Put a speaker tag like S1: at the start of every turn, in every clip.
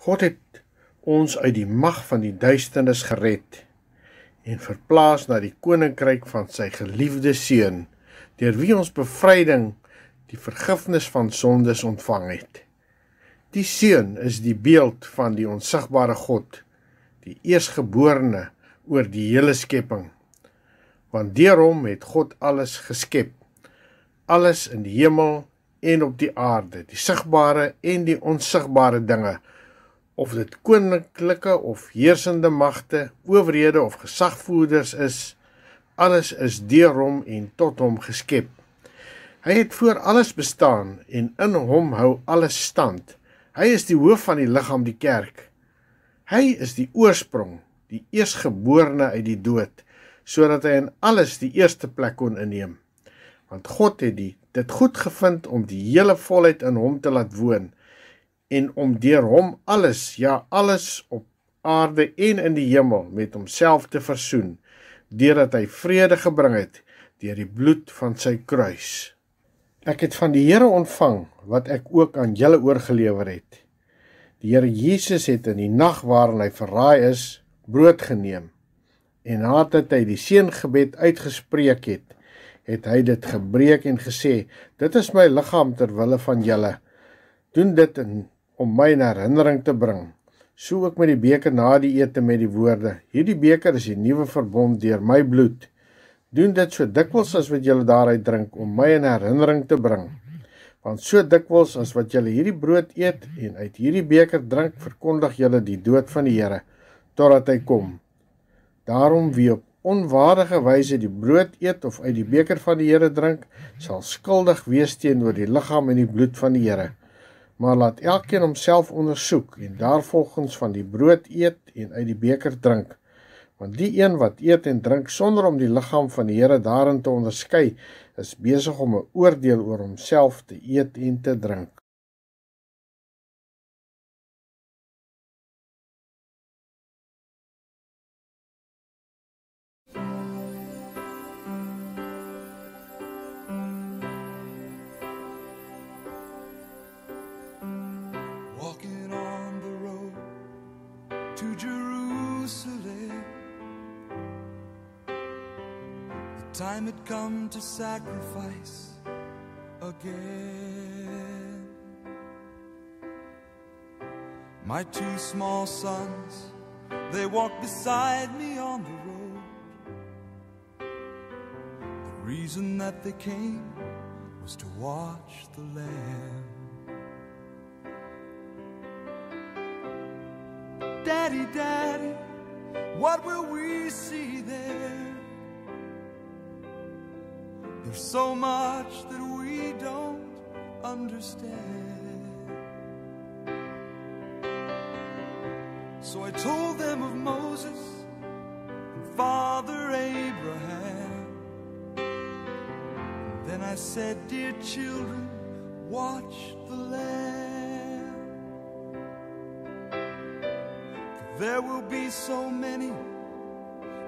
S1: God het ons uit die mag van die duisternis gered en verplaas na die koninkryk van sy geliefde Seun, deur wie ons bevryding, die vergifnis van sondes ontvang het. Die Seun is die beeld van die onsigbare God, die eerstgeborene oor die hele skepping. Want deur hom het God alles geskep, alles in die hemel en op die aarde, die sigbare en die onsigbare dinge, of dit koninklike of heersende magte, owerhede of gesagvoerders is, alles is deur hom en tot hom geskep. Hy het voor alles bestaan en in hom hou alles stand. Hy is die hoof van die liggaam, die kerk. Hy is die oorsprong, die eerstgeborene uit die dood, sodat hy in alles die eerste plek kon inneem. Want God het dit goed gevind om die hele volheid in hom te laat woon, en om deur hom alles, ja alles op aarde en in die hemel met homself te versoen, deurdat hy vrede gebring het deur die bloed van sy kruis. Ek het van die Here ontvang wat ek ook aan julle oorgelewer het. Die Here Jesus het in die nag waarin hy verraai is, brood geneem, en nadat hy die seëngebed uitgespreek het, het hy dit gebreek en gesê, dit is my liggaam ter wille van julle. Doen dit om my in herinnering te bring. So ook met die beker na die ete met die woorde, hierdie beker is die nuwe verbond deur my bloed. Doen dit so dikwels as wat julle daaruit drink, om my in herinnering te bring. Want so dikwels as wat julle hierdie brood eet en uit hierdie beker drink, verkondig julle die dood van die Here, totdat hy kom. Daarom wie op onwaardige wyse die brood eet of uit die beker van die Here drink, sal skuldig wees teenoor die liggaam en die bloed van die Here. Maar laat elkeen homself ondersoek en daarvolgens van die brood eet en uit die beker drink. Want die een wat eet en drink sonder om die liggaam van die Here daarin te onderskei, is besig om 'n oordeel oor homself te eet en te drink.
S2: Walking on the road to Jerusalem, the time had come to sacrifice again. My two small sons, they walked beside me on the road. The reason that they came was to watch the Lamb. Daddy, Daddy, what will we see there? There's so much that we don't understand. So I told them of Moses and Father Abraham. And then I said, dear children, watch the Lamb. There will be so many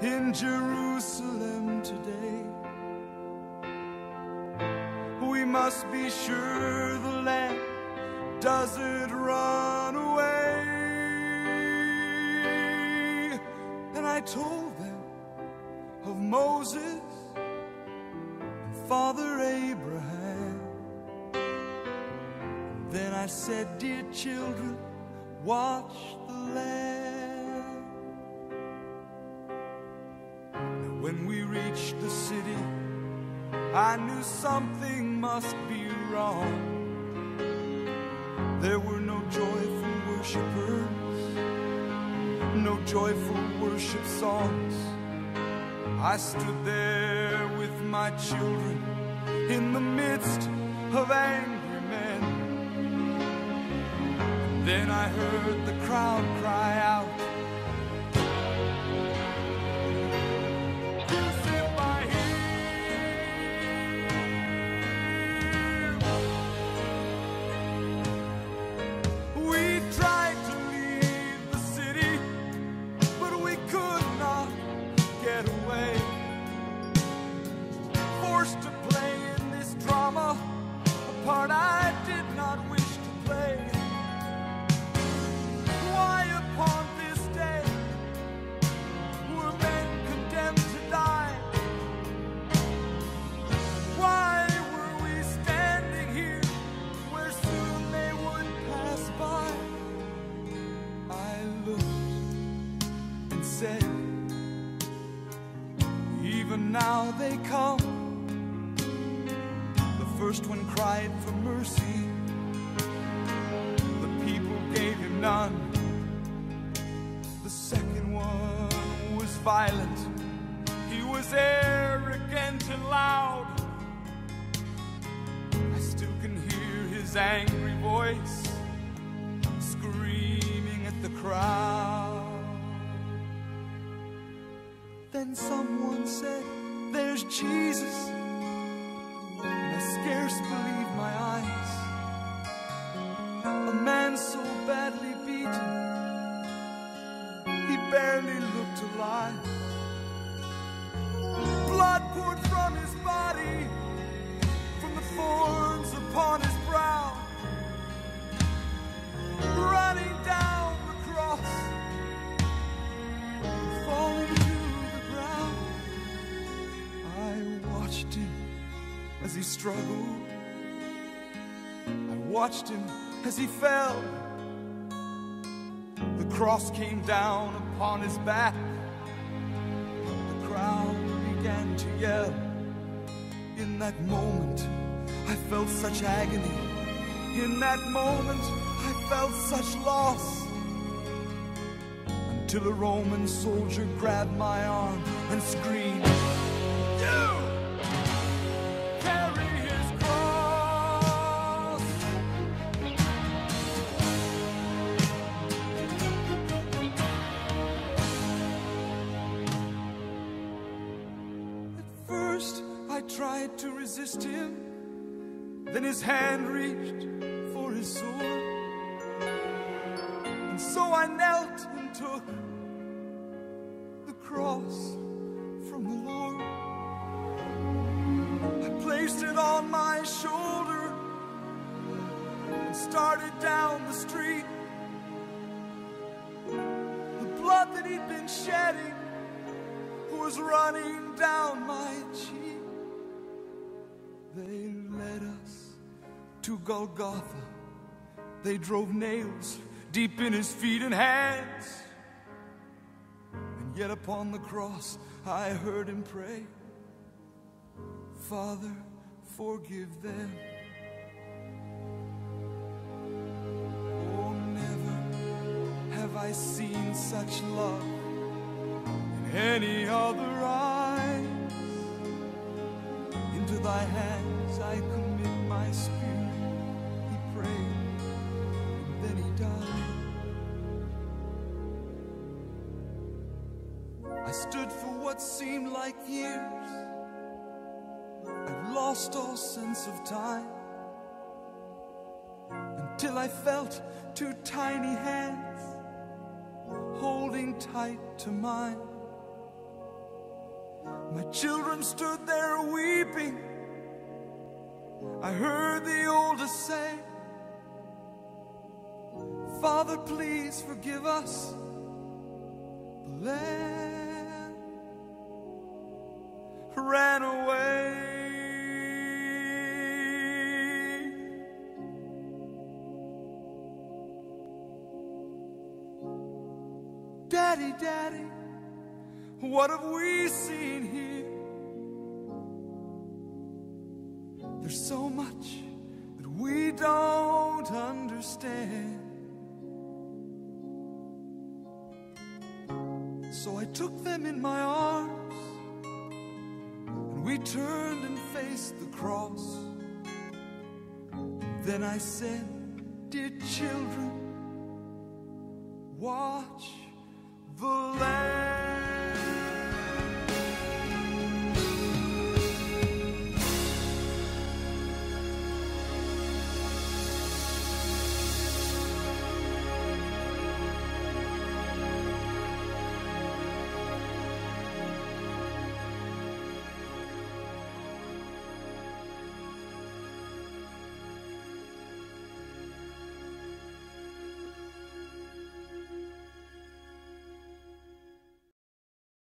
S2: in Jerusalem today. We must be sure the Lamb doesn't run away. And I told them of Moses and Father Abraham. And then I said, dear children, watch the Lamb. When we reached the city, I knew something must be wrong. There were no joyful worshipers, no joyful worship songs. I stood there with my children in the midst of angry men. And then I heard the crowd cry out, they come. The first one cried for mercy. The people gave him none. The second one was violent. He was arrogant and loud. I still can hear his angry voice screaming at the crowd. Then someone said, "There's Jesus." And I scarce believed my eyes. A man so badly beaten, he barely looked alive. Blood poured from his body, from the thorns upon his brow, running down the cross, falling to the ground. I watched him as he struggled. I watched him as he fell. The cross came down upon his back. The crowd began to yell. In that moment, I felt such agony. In that moment, I felt such loss. Until a Roman soldier grabbed my arm and screamed, "You carry his cross." At first, I tried to resist him. Then his hand reached for his sword. And so I knelt and took the cross from the Lord. I placed it on my shoulder and started down the street. The blood that he'd been shedding was running down my cheek. They led us to Golgotha. They drove nails deep in his feet and hands. And yet upon the cross I heard him pray, "Father, forgive them." Oh, never have I seen such love in any other eyes. Into thy hands I commit my spirit, he prayed, and then he died. I stood for what seemed like years. I'd lost all sense of time, until I felt two tiny hands holding tight to mine. My children stood there weeping. I heard the oldest say, "Father, please forgive us." The Lamb ran away. Daddy, Daddy, what have we seen here? There's so much that we don't understand. So I took them in my arms, and we turned and faced the cross. Then I said, "Dear children, watch the Lamb."